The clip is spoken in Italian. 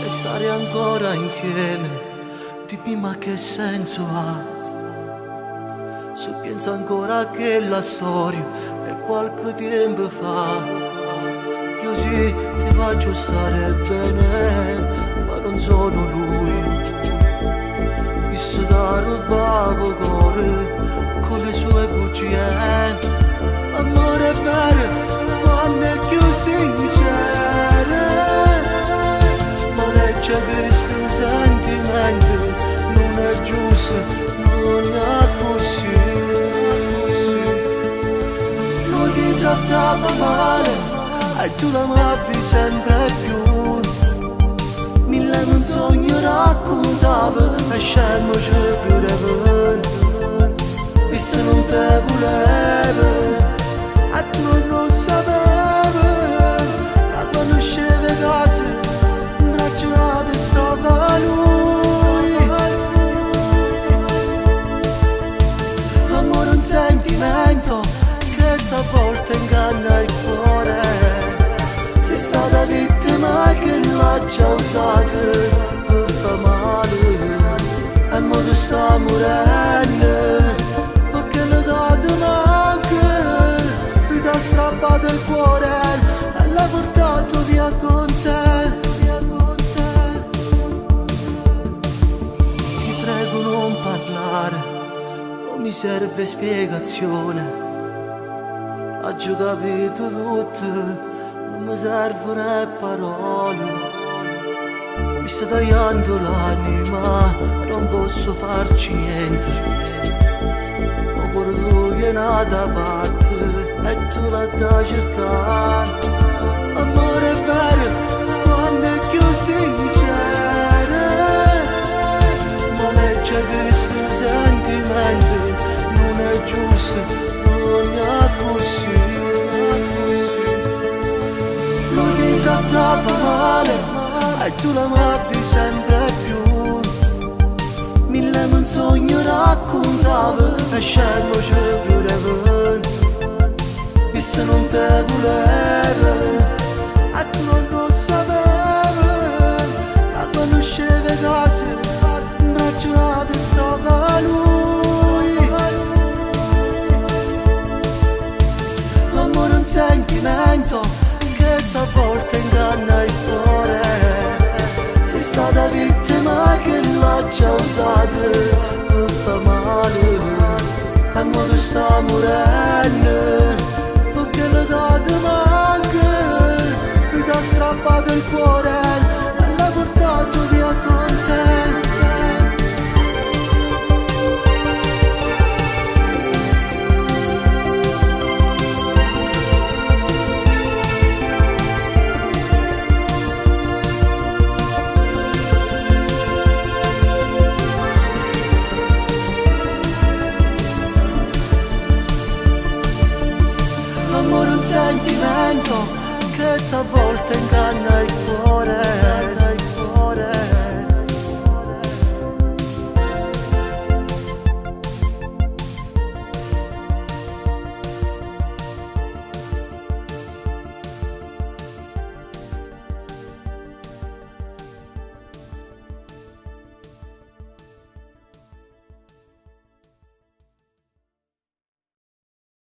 e stare ancora insieme. Dimmi ma che senso ha? Se penso ancora che la storia è qualche tempo fa. Io sì, ti faccio stare bene, ma non sono lui. Visto da rubavo cuore con le sue bugie. L'amore è vero quando è più sincero, ma legge questo sentimento non è giusto, non è così. Lui ti trattava male e tu l'amavi sempre più. Mille menzogne raccontava e scemo ci credeva. E se non te voleva e tu non sapevi, la conosceva casa, in braccio la stava lui. L'amore è un sentimento che a volte inganna il cuore. Sei stata vittima che l'ha già usata per far male, e mo tu sta morendo perché le date manca. Lui ti ha strappato il cuore e l'ha portato via con sé. Ti prego non parlare, non mi serve spiegazione. Ho già capito tutto, non mi servono parole. Mi sta tagliando l'anima, non posso farci niente. Ma cuore tu vieni da parte e tu la da cercare. L'amore è vero quando è più sincero, ma legge questo sentimento non è giusto, non è così. Lui ti trattava male e tu l'amavi sempre più. Mille menzogne raccontava e scemo ci credeva. E se non te voleva e tu non sapevi, la conosceva casa, in braccio la stava lui. L'amore è un sentimento che a volte inganna il cuore. Sei stata vittima che l'ha già usata per far male, e mo tu sta morendo perché le date manca. Lui ti ha strappato il cuore e l'ha portato via con sé. L'amore è un sentimento che a volte inganna il cuore.